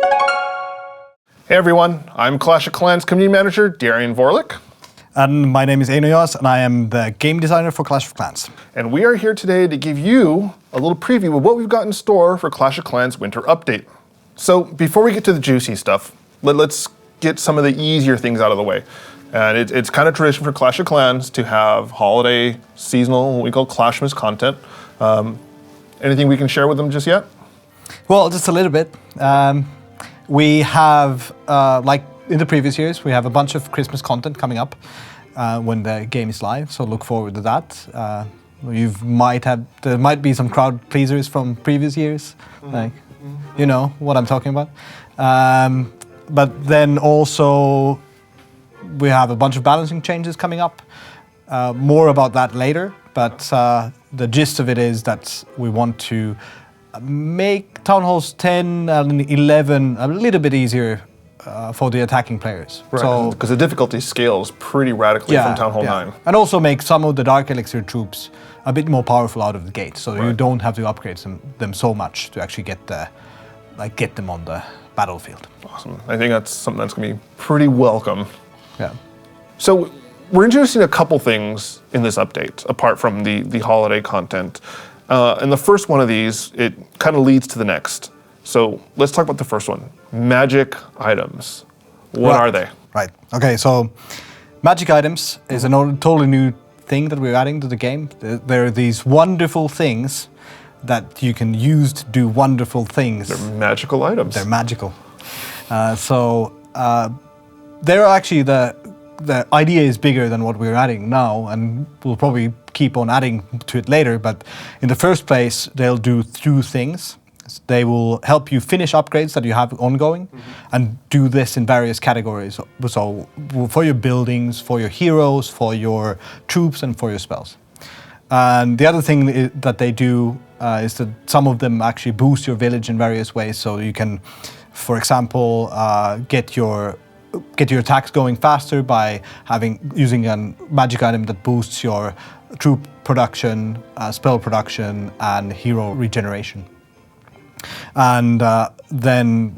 Hey everyone, I'm Clash of Clans Community Manager Darian Vorlick. And my name is Eino, Joas, and I am the game designer for Clash of Clans. And we are here today to give you a little preview of what we've got in store for Clash of Clans Winter Update. So before we get to the juicy stuff, let's get some of the easier things out of the way. And it's kind of tradition for Clash of Clans to have holiday, seasonal, what we call Clashmas content. Anything we can share with them just yet? Well, just a little bit. We have, like in the previous years, we have a bunch of Christmas content coming up when the game is live, so look forward to that. There might be some crowd pleasers from previous years, you know what I'm talking about. But then also, we have a bunch of balancing changes coming up. More about that later, but the gist of it is that we want to make Town Halls 10 and 11 a little bit easier for the attacking players. Right, so, because the difficulty scales pretty radically from Town Hall 9. And also make some of the Dark Elixir troops a bit more powerful out of the gate, so you don't have to upgrade them so much to actually get them on the battlefield. Awesome. I think that's something that's going to be pretty welcome. Yeah. So we're introducing a couple things in this update, apart from the holiday content. And the first one of these, it kind of leads to the next. So let's talk about the first one, magic items. What are they? Right, okay, so magic items is a totally new thing that we're adding to the game. There are these wonderful things that you can use to do wonderful things. They're magical items. They're magical. They're actually the idea is bigger than what we're adding now, and we'll probably keep on adding to it later, but in the first place, they'll do two things. They will help you finish upgrades that you have ongoing, and do this in various categories. So for your buildings, for your heroes, for your troops, and for your spells. And the other thing that they do is that some of them actually boost your village in various ways. So you can, for example, get your attacks going faster by using a magic item that boosts your troop production, spell production, and hero regeneration. And then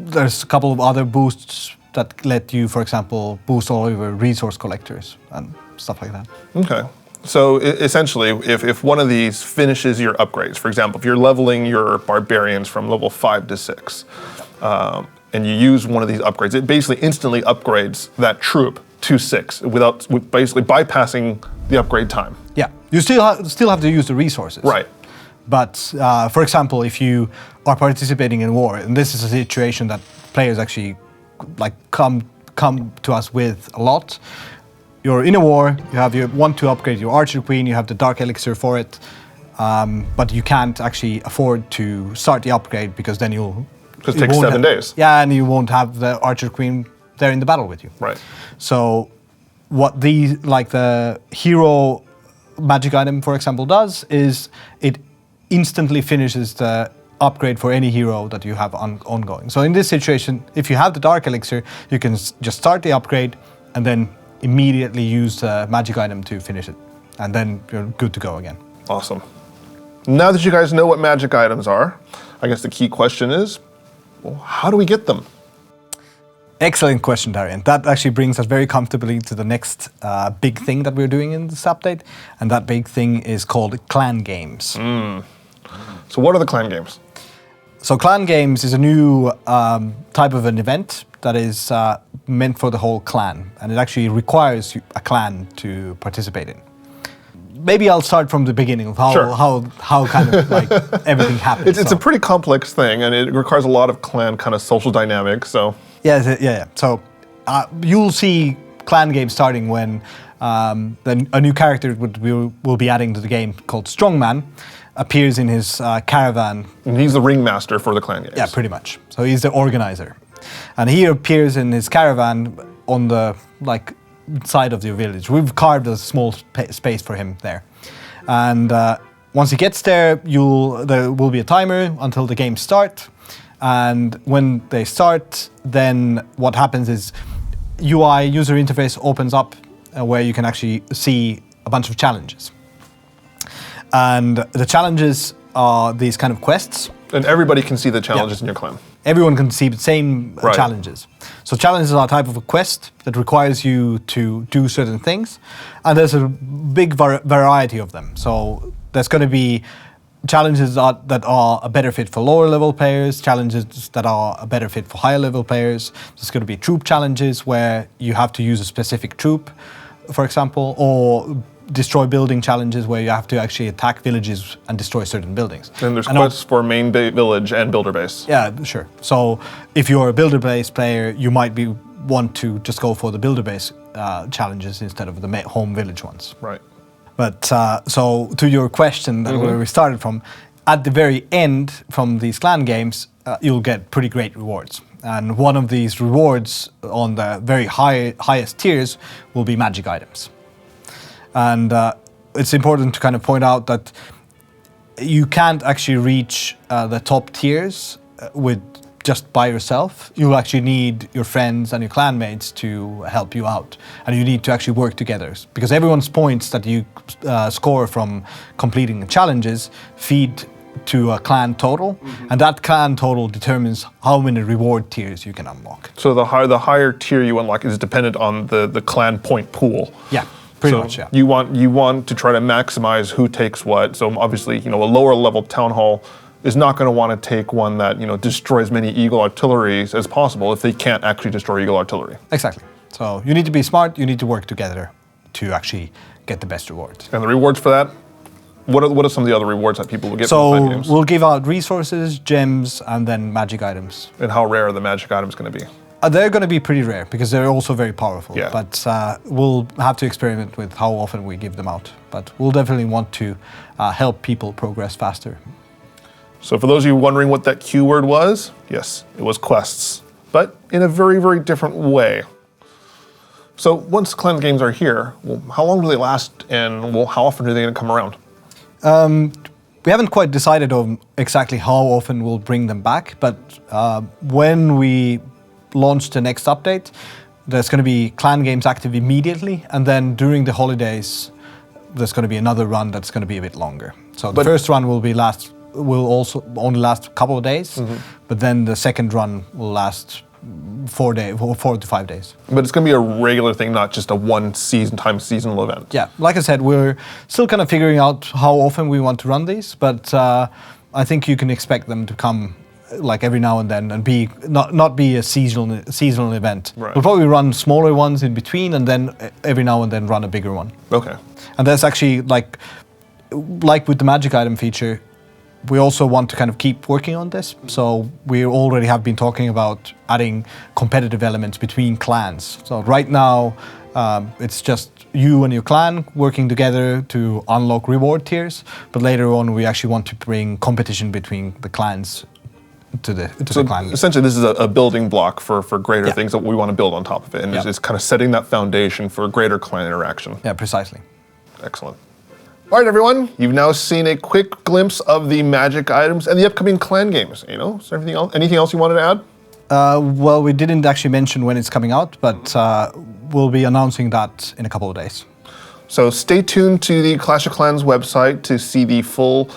there's a couple of other boosts that let you, for example, boost all your resource collectors and stuff like that. Okay. So essentially, if one of these finishes your upgrades, for example, if you're leveling your Barbarians from level 5 to 6, and you use one of these upgrades, it basically instantly upgrades that troop to 6 without basically bypassing the upgrade time. Yeah, you still have to use the resources. Right. But for example, if you are participating in war, and this is a situation that players actually come to us with a lot. You're in a war, you want to upgrade your Archer Queen, you have the Dark Elixir for it, but you can't actually afford to start the upgrade because then because it takes 7 days. Yeah, and you won't have the Archer Queen there in the battle with you. Right. So what the hero magic item, for example, does is it instantly finishes the upgrade for any hero that you have ongoing. So in this situation, if you have the Dark Elixir, you can just start the upgrade and then immediately use the magic item to finish it. And then you're good to go again. Awesome. Now that you guys know what magic items are, I guess the key question is, well, how do we get them? Excellent question, Darian. That actually brings us very comfortably to the next big thing that we're doing in this update, and that big thing is called clan games. So what are the clan games? So clan games is a new type of an event that is meant for the whole clan, and it actually requires a clan to participate in. Maybe I'll start from the beginning of how kind of everything happens. It's a pretty complex thing, and it requires a lot of clan kind of social dynamics. So yeah. So you'll see clan games starting when a new character we'll be adding to the game called Strongman appears in his caravan. And he's the ringmaster for the clan games. Yeah, pretty much. So he's the organizer, and he appears in his caravan on the side of the village. We've carved a small space for him there, and once he gets there, there will be a timer until the game starts. And when they start, then what happens is UI user interface opens up where you can actually see a bunch of challenges. And the challenges are these kind of quests. And everybody can see the challenges in your clan. everyone can see the same Right. challenges. So challenges are a type of a quest that requires you to do certain things, and there's a big variety of them. So there's going to be challenges that are a better fit for lower level players, challenges that are a better fit for higher level players. There's going to be troop challenges where you have to use a specific troop, for example, or destroy building challenges where you have to actually attack villages and destroy certain buildings. And there's quests for main village and builder base. Yeah, sure. So if you're a builder base player, you might want to just go for the builder base challenges instead of the home village ones. Right. But so to your question that where we started from, at the very end from these clan games, you'll get pretty great rewards. And one of these rewards on the very highest tiers will be magic items. And it's important to kind of point out that you can't actually reach the top tiers with just by yourself. You actually need your friends and your clanmates to help you out. And you need to actually work together. Because everyone's points that you score from completing the challenges feed to a clan total. And that clan total determines how many reward tiers you can unlock. So the higher tier you unlock is dependent on the clan point pool. Yeah. Pretty much, yeah. You want to try to maximize who takes what. So obviously, a lower level town hall is not going to want to take one that destroys as many eagle artilleries as possible if they can't actually destroy eagle artillery. Exactly. So you need to be smart. You need to work together to actually get the best rewards. And the rewards for that. What are some of the other rewards that people will get from the clan games? So we'll give out resources, gems, and then magic items. And how rare are the magic items going to be? They're going to be pretty rare because they're also very powerful. Yeah. But we'll have to experiment with how often we give them out. But we'll definitely want to help people progress faster. So for those of you wondering what that Q word was, yes, it was quests, but in a very, very different way. So once clan games are here, well, how long do they last, and how often are they going to come around? We haven't quite decided on exactly how often we'll bring them back, but when we launch the next update, there's going to be clan games active immediately, and then during the holidays, there's going to be another run that's going to be a bit longer. So the first run will also only last a couple of days, but then the second run will last 4 to 5 days. But it's going to be a regular thing, not just a one seasonal event. Yeah, like I said, we're still kind of figuring out how often we want to run these, but I think you can expect them to come like every now and then and not be a seasonal event. Right. We'll probably run smaller ones in between and then every now and then run a bigger one. Okay. And there's actually like with the magic item feature, we also want to kind of keep working on this. So we already have been talking about adding competitive elements between clans. So right now, it's just you and your clan working together to unlock reward tiers. But later on, we actually want to bring competition between the clans to the clan. Essentially, this is a building block for greater things that we want to build on top of it. And Yeah. it's kind of setting that foundation for greater clan interaction. Yeah, precisely. Excellent. All right, everyone. You've now seen a quick glimpse of the magic items and the upcoming clan games. Is there anything else you wanted to add? Well, we didn't actually mention when it's coming out, but we'll be announcing that in a couple of days. So stay tuned to the Clash of Clans website to see the full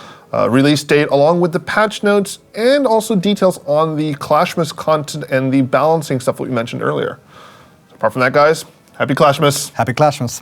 release date, along with the patch notes and also details on the Clashmas content and the balancing stuff that we mentioned earlier. So apart from that, guys, happy Clashmas. Happy Clashmas.